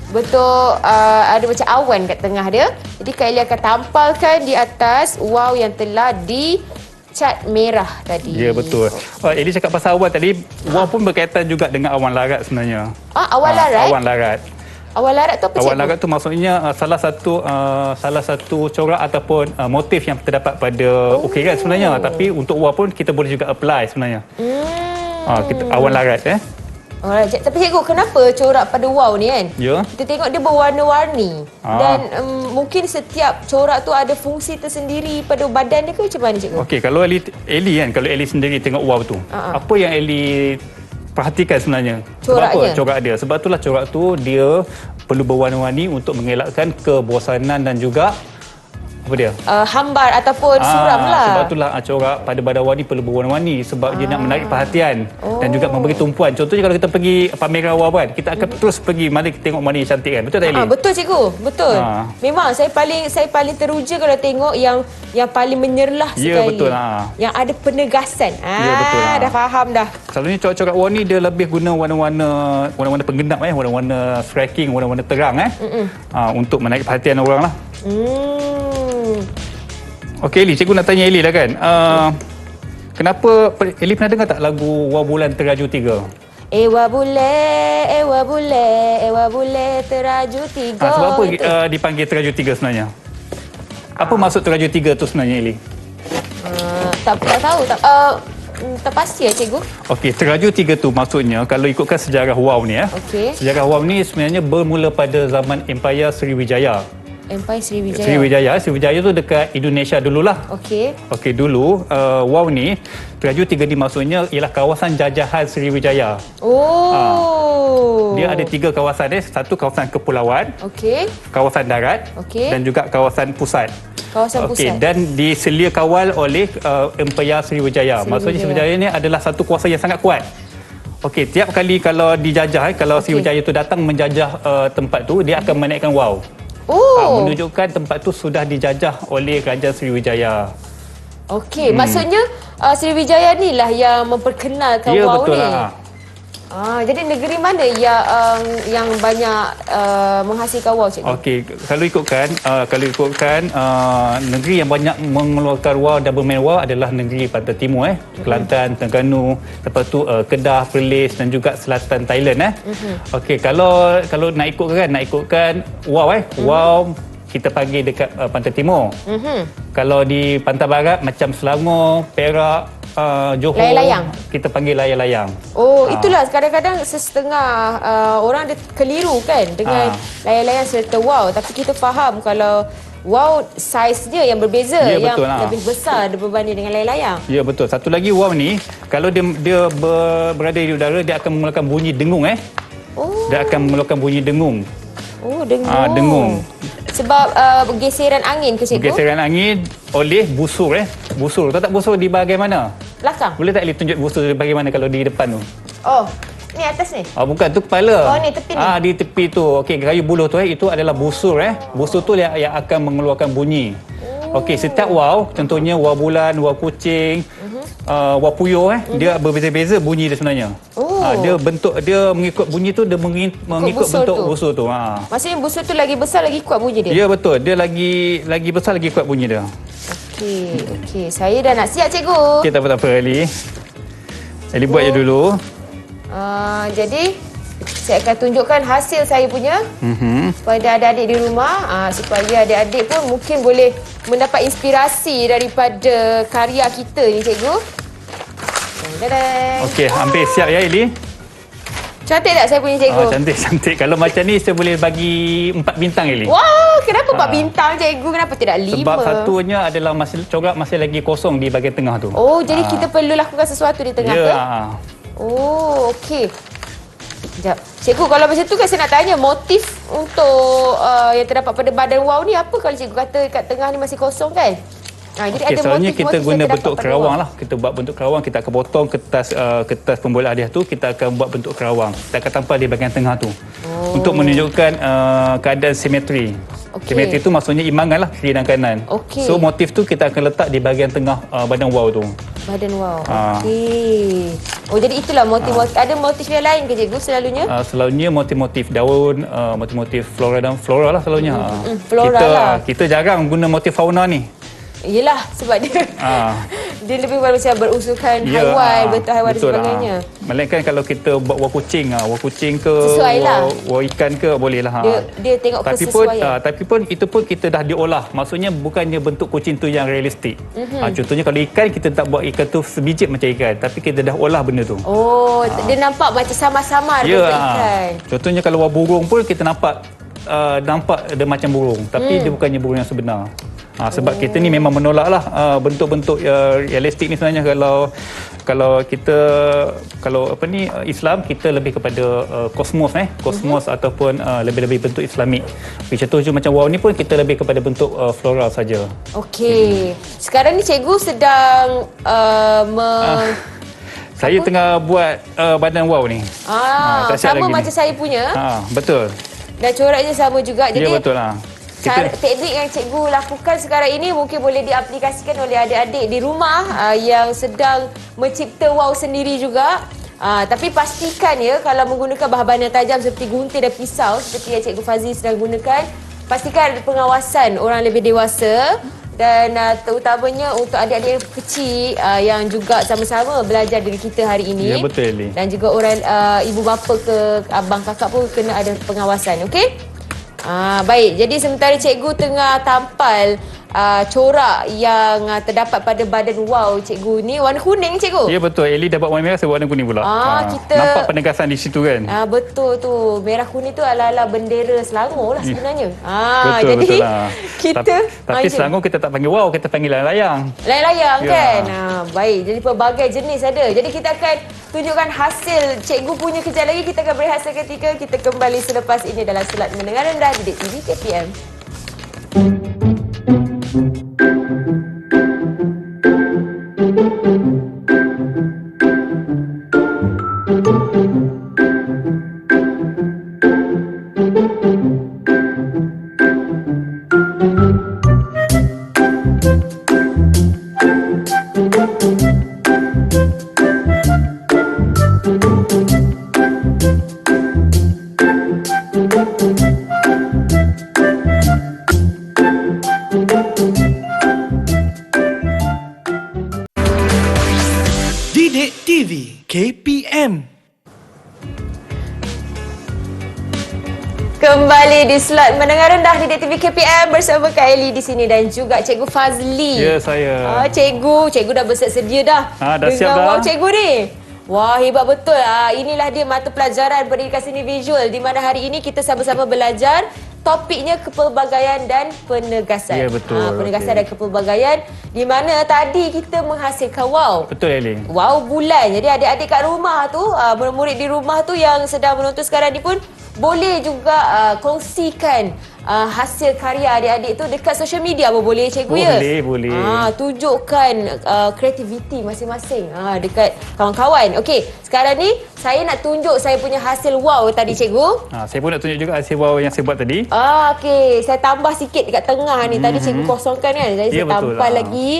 S2: bentuk ada macam awan kat tengah dia. Jadi Kak Eli akan tampalkan di atas wow yang telah dicat merah tadi.
S3: Ya, betul. Eli cakap pasal awan tadi, wow pun berkaitan juga dengan awan larat sebenarnya.
S2: Awan larat?
S3: Awan larat.
S2: Awan larat tu apa,
S3: Awan
S2: cikgu?
S3: larat tu maksudnya salah satu corak ataupun motif yang terdapat pada ukiran sebenarnya. Tapi untuk wow pun kita boleh juga apply sebenarnya. Awan larat
S2: Alright, tapi cikgu, kenapa corak pada wow ni kan?
S3: Ya.
S2: Kita tengok dia berwarna-warni. Dan mungkin setiap corak tu ada fungsi tersendiri pada badan dia ke macam mana, cikgu?
S3: Okey, kalau Eli kan, kalau Eli sendiri tengok wow tu, apa yang Eli perhatikan sebenarnya? Sebab
S2: Coraknya?
S3: apa? Corak dia. Sebab itulah corak tu dia perlu berwarna-warni untuk mengelakkan kebosanan dan juga apa dia?
S2: Hambar ataupun suram lah.
S3: Sebab itulah corak pada badan wow ni perlu berwarna-warni sebab dia nak menarik perhatian dan juga memberi tumpuan. Contohnya kalau kita pergi pameran wow kan, kita akan terus pergi mana kita tengok mana yang cantik kan. Betul tak Eli?
S2: Betul cikgu, betul. Memang saya paling teruja kalau tengok yang paling menyerlah sekali.
S3: Ya, betul.
S2: Yang ada penegasan.
S3: Ya, betul.
S2: Dah faham dah.
S3: Selalunya corak-corak wow ni dia lebih guna warna-warna penggenap warna-warna striking, warna-warna terang untuk menarik perhatian orang lah. Okey Eli, cikgu nak tanya Eli lah kan. Kenapa Eli pernah dengar tak lagu Wow Bulan Teraju 3?
S2: Ewa bule teraju 3.
S3: Sebab apa dipanggil Teraju 3 sebenarnya? Apa maksud Teraju 3 tu sebenarnya Eli?
S2: Tak tahu. Tak pasti ya cikgu.
S3: Okey, Teraju 3 tu maksudnya kalau ikutkan sejarah wow ni
S2: Okey.
S3: Sejarah wow ni sebenarnya bermula pada zaman Empayar Sriwijaya.
S2: Empire Sriwijaya.
S3: Sriwijaya tu dekat Indonesia dululah.
S2: Okey.
S3: Okey, dulu wow ni Teraju 3 ni maksudnya ialah kawasan jajahan Sriwijaya. Dia ada 3 kawasan Satu kawasan kepulauan,
S2: Okey.
S3: kawasan darat dan juga kawasan pusat.
S2: Kawasan pusat.
S3: Dan diselia kawal oleh Empayar Sriwijaya. Maksudnya Sriwijaya ni adalah satu kuasa yang sangat kuat. Okey, tiap kali kalau dijajah kalau Sriwijaya tu datang menjajah tempat tu, dia akan menaikkan wow. Menunjukkan tempat tu sudah dijajah oleh kerajaan Sriwijaya.
S2: Okey, maksudnya Sriwijaya ni lah yang memperkenalkan
S3: Ya,
S2: wow
S3: betul
S2: ni.
S3: lah.
S2: Jadi negeri mana yang banyak menghasilkan wow, cikgu?
S3: Okey, kalau ikutkan negeri yang banyak mengeluarkan wow dan bermain wow adalah negeri Pantai Timur Kelantan, Terengganu, lepas tu Kedah, Perlis dan juga selatan Thailand Okey, kalau nak ikutkan wow wow kita panggil dekat Pantai Timur. Kalau di Pantai Barat macam Selangor, Perak, Johor,
S2: layang-layang.
S3: kita panggil layang-layang.
S2: Itulah kadang-kadang setengah orang dia keliru kan dengan layang-layang serta wow, tapi kita faham kalau wow saiznya yang berbeza,
S3: Ya,
S2: yang
S3: betul,
S2: lebih besar berbanding dengan layang-layang.
S3: Ya, betul. Satu lagi wow ni kalau dia berada di udara dia akan mengeluarkan bunyi dengung Dia akan mengeluarkan bunyi dengung.
S2: Dengung.
S3: Dengung.
S2: Sebab geseran angin ke cikgu?
S3: Geseran angin oleh busur Busur. Tahu tak busur di bahagian mana?
S2: Belakang.
S3: Boleh tak Eli tunjuk busur di bahagian mana kalau di depan tu?
S2: Ni atas ni.
S3: Bukan, tu kepala.
S2: Ni tepi ni.
S3: Di tepi tu. Okey, kayu buluh tu itu adalah busur Busur tu yang akan mengeluarkan bunyi. Okey, setiap wow, contohnya wow bulan, wow kucing, wow puyuh dia berbeza-beza bunyi dia sebenarnya. Dia mengikut bunyi tu, dia mengikut bentuk busur tu.
S2: Maksudnya busur tu lagi besar lagi kuat bunyi dia.
S3: Ya, betul. Dia lagi besar lagi kuat bunyi dia.
S2: Okey. Saya dah nak siap cikgu.
S3: Okey, tak apa Eli. Eli buat je dulu.
S2: Jadi saya akan tunjukkan hasil saya punya kepada adik-adik di rumah supaya adik-adik pun mungkin boleh mendapat inspirasi daripada karya kita ni cikgu.
S3: Okey, hampir siap ya Eli.
S2: Cantik tak saya punya cikgu?
S3: Cantik. Kalau macam ni saya boleh bagi 4 bintang Eli.
S2: Wah, kenapa 4 bintang cikgu? Kenapa tidak 5?
S3: Sebab satunya adalah corak masih lagi kosong di bahagian tengah tu.
S2: Jadi kita perlu lakukan sesuatu di tengah ke? Okey. Sekejap. Cikgu, kalau macam tu kan saya nak tanya motif untuk yang terdapat pada badan wow ni apa kalau cikgu kata kat tengah ni masih kosong kan? Jadi ada
S3: selalunya
S2: motif-motif
S3: kita guna
S2: yang
S3: bentuk
S2: terdapat pada
S3: kerawang
S2: wow.
S3: lah. Kita buat bentuk kerawang, kita akan potong kertas pembola hadiah tu, kita akan buat bentuk kerawang. Kita akan tampal di bahagian tengah tu. Untuk menunjukkan keadaan simetri.
S2: Okey.
S3: Simetri itu maksudnya imbangan lah kiri dan kanan.
S2: Okey.
S3: So motif tu kita akan letak di bahagian tengah badan wow tu.
S2: Badan wow.
S3: Ah.
S2: Okey. Oh, jadi itulah motif. Ada motif yang lain ke cikgu selalunya?
S3: Selalunya motif-motif daun, motif-motif flora dan flora lah selalunya.
S2: Flora lah.
S3: Kita jarang guna motif fauna ni.
S2: Yelah, sebab dia dia lebih macam berusulkan
S3: Ya,
S2: haiwan, bentuk haiwan dan
S3: betul,
S2: sebagainya.
S3: Melainkan kalau kita buat wall kucing ke
S2: Sesuai lah.
S3: wall ikan ke boleh lah.
S2: Dia tengok kesesuaian.
S3: Tapi pun itu pun kita dah diolah. Maksudnya bukannya bentuk kucing tu yang realistik. Contohnya kalau ikan kita tak buat ikan tu sebiji macam ikan, tapi kita dah olah benda tu.
S2: Oh, dia nampak macam samar-samar bentuk ikan.
S3: Contohnya kalau wall burung pun kita nampak dia macam burung, tapi dia bukannya burung yang sebenar. Sebab kita ni memang menolaklah bentuk-bentuk realistik ni sebenarnya. Kalau Islam kita lebih kepada kosmos ataupun lebih-lebih bentuk Islamik. Contoh macam wow ni pun kita lebih kepada bentuk floral saja.
S2: Okey. Sekarang ni cikgu sedang
S3: saya tengah buat badan wow ni.
S2: Sama macam saya punya.
S3: Betul.
S2: Dan coraknya sama juga. Jadi
S3: Ya, betul lah.
S2: teknik yang cikgu lakukan sekarang ini mungkin boleh diaplikasikan oleh adik-adik di rumah yang sedang mencipta wow sendiri juga. Tapi pastikan ya, kalau menggunakan bahan-bahan yang tajam seperti gunting dan pisau seperti yang Cikgu Fazli sedang gunakan, pastikan ada pengawasan orang lebih dewasa dan terutamanya untuk adik-adik yang kecil yang juga sama-sama belajar dengan kita hari ini.
S3: Ya, betul, Eli.
S2: Dan juga orang ibu bapa ke abang kakak pun kena ada pengawasan, okey? Baik, jadi sementara cikgu tengah tampal corak yang terdapat pada badan wow cikgu ni, warna kuning cikgu?
S3: Ya, betul. Eli dah buat warna merah, saya buat warna kuning pula. Nampak penegasan di situ kan?
S2: Betul tu. Merah kuning tu ala-ala bendera Selangor lah sebenarnya.
S3: Betul,
S2: jadi
S3: betul lah.
S2: kita
S3: Tapi Selangor kita tak panggil wow, kita panggil layang-layang.
S2: Layang-layang
S3: Ya.
S2: kan? Baik, jadi pelbagai jenis ada. Jadi kita akan tunjukkan hasil cikgu punya kejap lagi. Kita akan beri hasil ketika kita kembali selepas ini dalam Selat Mendengar Rendah di TV KPM.
S1: Didik TV KPM.
S2: Kembali di Slot Mendengar Rendah di TV KPM bersama Kak Eli di sini dan juga Cikgu Fazli.
S3: Ya, saya.
S2: Cikgu dah bersedia dah.
S3: Dah siap dah.
S2: Wow, cikgu ni. Wah, hebat betul. Inilah dia mata pelajaran pendidikan seni visual di mana hari ini kita sama-sama belajar topiknya kepelbagaian dan penegasan.
S3: Ya, betul.
S2: Penegasan dan kepelbagaian di mana tadi kita menghasilkan wow.
S3: Betul, Eli.
S2: Wow bulan. Jadi adik-adik kat rumah tu, murid di rumah tu yang sedang menonton sekarang ni pun boleh juga kongsikan hasil karya adik-adik tu dekat social media pun boleh cikgu ya?
S3: Boleh.
S2: Tunjukkan kreativiti masing-masing dekat kawan-kawan. Okey, sekarang ni saya nak tunjuk saya punya hasil wow tadi cikgu.
S3: Saya pun nak tunjuk juga hasil wow yang saya buat tadi.
S2: Okey, saya tambah sikit dekat tengah ni. Tadi cikgu kosongkan kan. Jadi
S3: Ya,
S2: saya
S3: betul
S2: tambah
S3: lah.
S2: lagi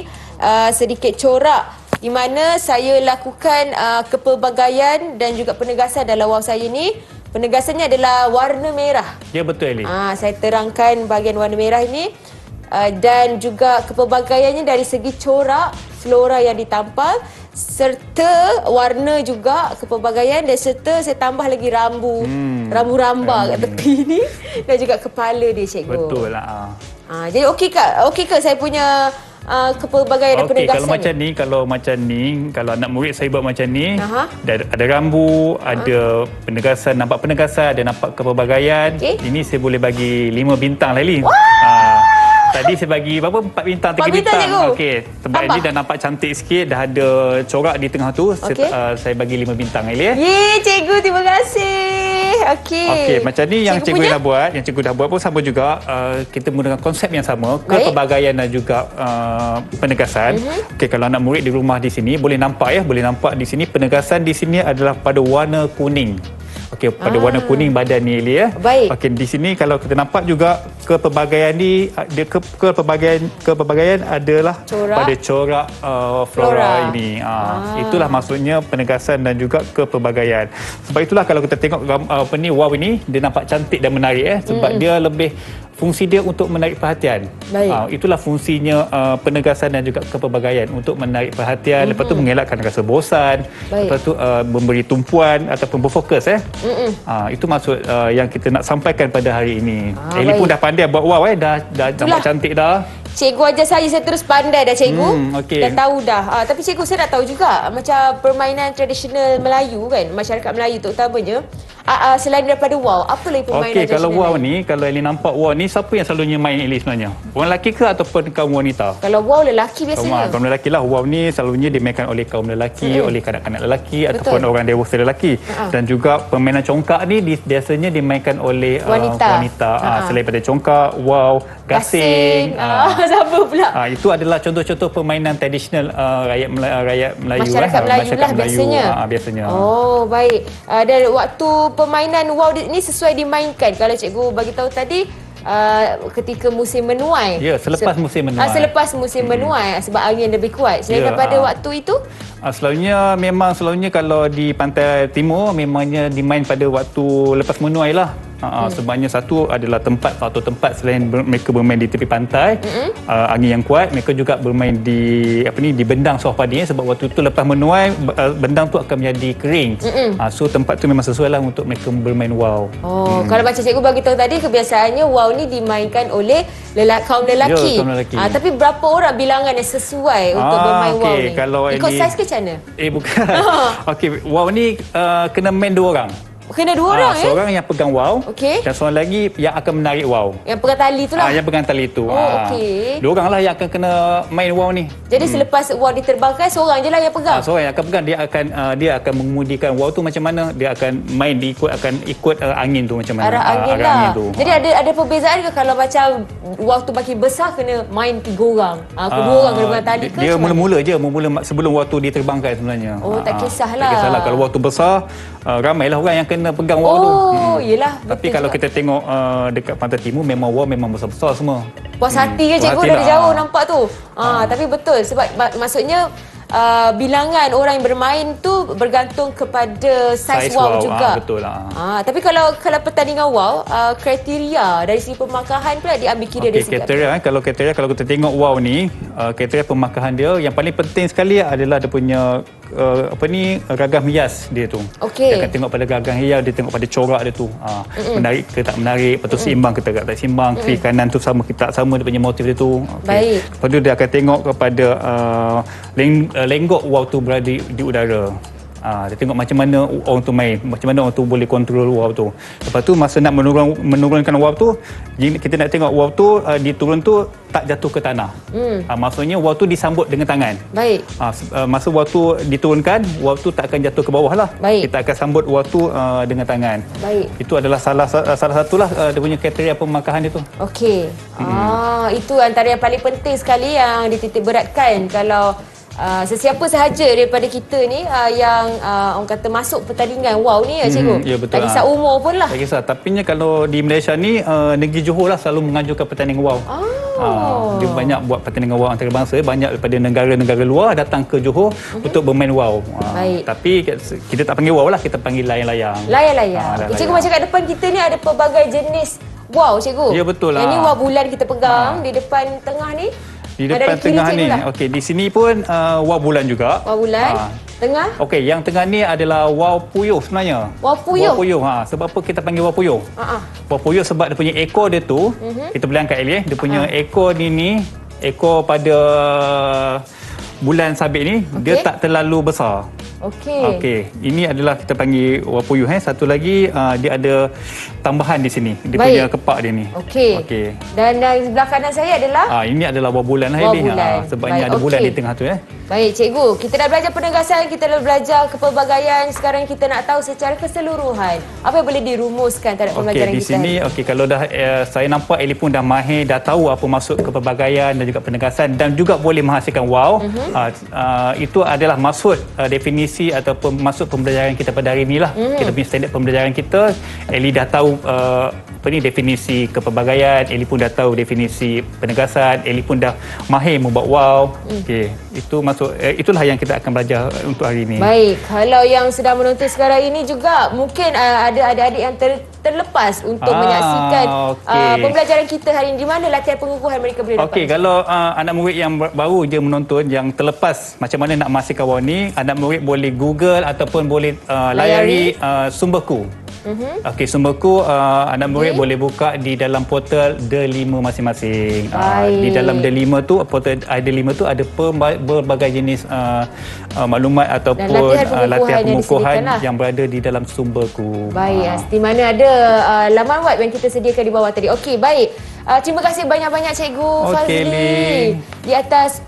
S2: sedikit corak di mana saya lakukan kepelbagaian dan juga penegasan dalam wow saya ni. Penegasannya adalah warna merah.
S3: Ya, betul, Eli.
S2: Saya terangkan bahagian warna merah ini dan juga kepelbagaiannya dari segi corak, flora yang ditampal serta warna juga kepelbagaian dan serta saya tambah lagi rambu ramba kat tepi ni dan juga kepala dia cikgu.
S3: Betul lah.
S2: Jadi okey ke saya punya kepelbagaian dan penegasan
S3: Kalau macam ni, kalau anak murid saya buat macam ni,
S2: Aha.
S3: ada rambu, ada penegasan, nampak penegasan, ada nampak kepelbagaian.
S2: Okey.
S3: Ini saya boleh bagi 5 bintang lah, Eli. Tadi saya bagi berapa? 4 bintang, 3
S2: 4 bintang, cikgu.
S3: Okey, sebab
S2: Tambah.
S3: Eli dah nampak cantik sikit, dah ada corak di tengah tu.
S2: Okey.
S3: Saya bagi 5 bintang, Eli.
S2: Ye, cikgu, terima kasih. Okey.
S3: Macam ni yang cikgu
S2: punya?
S3: dah buat, yang cikgu dah buat pun sama juga. Kita menggunakan konsep yang sama,
S2: Baik.
S3: kepelbagaian dan juga penegasan. Okey, kalau anak murid di rumah di sini boleh nampak di sini penegasan di sini adalah pada warna kuning. Okey, pada warna kuning badan ni Eli ya.
S2: Baik.
S3: Okey, di sini kalau kita nampak juga kepelbagaian ni dia kepelbagaian adalah
S2: Corak.
S3: pada corak
S2: Flora.
S3: flora ini. Itulah maksudnya penegasan dan juga kepelbagaian. Sebab itulah kalau kita tengok wow ini dia nampak cantik dan menarik sebab dia lebih fungsi dia untuk menarik perhatian.
S2: Baik.
S3: Itulah fungsinya penegasan dan juga kepelbagaian untuk menarik perhatian, lepas tu mengelakkan rasa bosan,
S2: Baik.
S3: lepas tu memberi tumpuan ataupun berfokus itu maksud yang kita nak sampaikan pada hari ini. Eli pun
S2: baik.
S3: dah pandai buat wow dah nampak cantik dah.
S2: Cikgu ajar saya terus pandai dah cikgu.
S3: Okey.
S2: Dah tahu dah. Tapi cikgu saya nak tahu juga macam permainan tradisional Melayu kan, masyarakat Melayu terutamanya. Selain daripada wow, apa lagi permainan
S3: Okey, kalau
S2: tradisional
S3: wow
S2: lain?
S3: ni, kalau Eli nampak wow ni, siapa yang selalunya main Eli sebenarnya? Orang lelaki ke ataupun kaum wanita?
S2: Kalau wow lelaki biasanya.
S3: Kaum lelaki lah. Wow ni selalunya dimainkan oleh kaum lelaki, oleh kanak-kanak lelaki ataupun orang dewasa lelaki. Dan juga permainan congkak ni biasanya dimainkan oleh
S2: Wanita.
S3: Selain pada congkak, wow, gasing.
S2: Siapa pula?
S3: Itu adalah contoh-contoh permainan tradisional rakyat Melayu.
S2: Masyarakat Melayu lah biasanya.
S3: Biasanya.
S2: Oh, baik. Dan waktu permainan wow ini sesuai dimainkan. Kalau cikgu bagi tahu tadi ketika musim menuai.
S3: Ya, selepas musim menuai.
S2: Selepas musim menuai sebab angin lebih kuat. Selain daripada waktu itu?
S3: Selalunya kalau di pantai timur memangnya dimain pada waktu lepas menuai lah. Sebabnya satu adalah faktor tempat selain mereka bermain di tepi pantai, angin yang kuat, mereka juga bermain di bendang sawah padi sebab waktu itu lepas menuai bendang tu akan menjadi kering. So tempat tu memang sesuai lah untuk mereka bermain wow.
S2: Kalau macam cikgu bagi tahu tadi kebiasaannya wow ni dimainkan oleh kaum lelaki.
S3: Ya, kaum lelaki.
S2: Tapi berapa orang bilangan yang sesuai untuk bermain wow ni?
S3: Kalau
S2: ikut saiz ke macam mana?
S3: Bukan. Okey, wow ni kena main 2 orang.
S2: Kena 2 orang
S3: seorang yang pegang wow,
S2: Okey.
S3: dan seorang lagi yang akan menarik wow.
S2: Yang pegang tali tu lah.
S3: Yang pegang tali tu.
S2: Okey.
S3: 2 orang lah yang akan kena main wow ni.
S2: Jadi selepas wow diterbangkan, seorang je lah yang pegang.
S3: Seorang yang akan pegang, dia akan mengemudikan wow tu macam mana, dia akan main ikut angin tu macam mana.
S2: Arah angin
S3: arah
S2: lah.
S3: angin tu.
S2: Jadi ada perbezaan ke kalau macam wow tu makin besar kena main 3 orang? Kedua orang kena pegang tali ke?
S3: Dia
S2: macam mana?
S3: mula sebelum wow tu diterbangkan sebenarnya.
S2: Tak kisahlah.
S3: Tak kisahlah. Kalau wow tu besar, ramailah orang yang kena pegang wow tu.
S2: Yelah.
S3: Tapi kalau kita tengok dekat pantai timur memang wow memang besar-besar semua.
S2: Puas hati kan cikgu
S3: Puas hati
S2: dari
S3: lah.
S2: jauh nampak tu. Tapi betul sebab maksudnya bilangan orang yang bermain tu bergantung kepada saiz wow juga.
S3: Betul lah.
S2: Tapi kalau pertandingan wow, kriteria dari segi pemakahan pula diambil kira dari segi
S3: kriteria kalau kita tengok wow ni, kriteria pemakahan dia yang paling penting sekali adalah dia punya ragam hias dia tu.
S2: Okey.
S3: Dia akan tengok pada ragam hias, dia tengok pada corak dia tu. Menarik ke tak menarik, lepas tu seimbang ke tak seimbang, kiri kanan tu sama ke tak sama dia punya motif dia tu.
S2: Baik.
S3: Lepas tu dia akan tengok kepada lenggok wow tu berada di udara. Dia tengok macam mana orang tu main, macam mana orang tu boleh kontrol wow tu. Lepas tu masa nak menurunkan wow tu, kita nak tengok wow tu diturun tu tak jatuh ke tanah. Maksudnya wow tu disambut dengan tangan.
S2: Baik.
S3: Masa wow tu diturunkan, wow tu tak akan jatuh ke bawah lah.
S2: Baik.
S3: Kita akan sambut wow tu dengan tangan.
S2: Baik.
S3: Itu adalah salah satulah dia punya kriteria pemakahan dia tu.
S2: Okey. Itu antara yang paling penting sekali yang dititik beratkan kalau sesiapa sahaja daripada kita ni yang orang kata masuk pertandingan wow ni cikgu.
S3: Ya, betul.
S2: Tak kisah umur pun lah.
S3: Tak kisah. Tapi kalau di Malaysia ni negeri Johor lah selalu mengajukan pertandingan wow. Dia banyak buat pertandingan wow antarabangsa, banyak daripada negara-negara luar datang ke Johor untuk bermain wow.
S2: Baik.
S3: Tapi kita tak panggil wow lah, kita panggil layang-layang.
S2: Layang-layang. Cikgu macam kat depan kita ni ada pelbagai jenis wow cikgu.
S3: Ya, betul lah.
S2: Yang ni wow bulan kita pegang di depan tengah ni.
S3: Di depan tengah ni. Okey, di sini pun wow bulan juga.
S2: Wow bulan. Tengah?
S3: Okey, yang tengah ni adalah wow puyuh sebenarnya.
S2: Wow puyuh?
S3: Wow puyuh. Sebab apa kita panggil wow puyuh? Wow puyuh sebab dia punya ekor dia tu, kita boleh angkat Eli dia punya ekor ni, ekor pada bulan sabit ni, dia tak terlalu besar. Okey. Ini adalah kita panggil wow puyuh. Satu lagi dia ada tambahan di sini. Dia punya kepak dia ni.
S2: Okey. Dan sebelah kanan saya adalah
S3: ini adalah wow bulan lah ini. Sebabnya ada bulan di tengah tu
S2: Baik cikgu, kita dah belajar penegasan, kita dah belajar kepelbagaian. Sekarang kita nak tahu secara keseluruhan apa yang boleh dirumuskan terhadap pembelajaran
S3: di
S2: kita.
S3: Sini kalau dah saya nampak Eli pun dah mahir, dah tahu apa maksud kepelbagaian dan juga penegasan dan juga boleh menghasilkan wow. Itu adalah maksud definisi definisi ataupun masuk pembelajaran kita pada hari inilah. Kita punya standard pembelajaran kita, Ellie dah tahu definisi kepelbagaian, Ellie pun dah tahu definisi penegasan, Ellie pun dah mahir membuat wow. Okey, itu masuk itulah yang kita akan belajar untuk hari ini.
S2: Baik, kalau yang sedang menonton sekarang ini juga mungkin ada adik-adik yang terlepas untuk menyaksikan pembelajaran kita hari ini. Di mana latihan pengukuhan mereka boleh dapat?
S3: Okey, kalau anak murid yang baru je menonton, yang terlepas macam mana nak masukkan wow ni, anak murid boleh Google ataupun boleh layari sumberku. Okey, sumberku anak murid boleh buka di dalam portal D5 masing-masing. Di dalam D5 tu, portal D5 tu ada berbagai jenis maklumat ataupun latihan pengukuhan yang berada di dalam sumberku.
S2: Baik, di mana ada laman web yang kita sediakan di bawah tadi. Okey, baik. Terima kasih banyak-banyak Cikgu Fazli di atas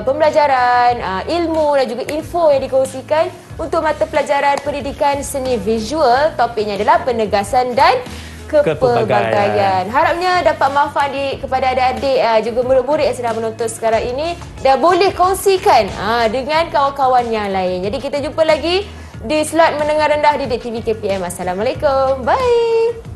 S2: pembelajaran, ilmu dan juga info yang dikongsikan untuk mata pelajaran pendidikan seni visual. Topiknya adalah penegasan dan kepelbagaian. Harapnya dapat manfaat kepada adik-adik juga murid-murid yang sedang menonton sekarang ini dan boleh kongsikan dengan kawan-kawan yang lain. Jadi kita jumpa lagi di slot mendengar rendah Didik TV KPM. Assalamualaikum. Bye.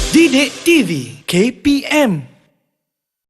S1: Didik TV KPM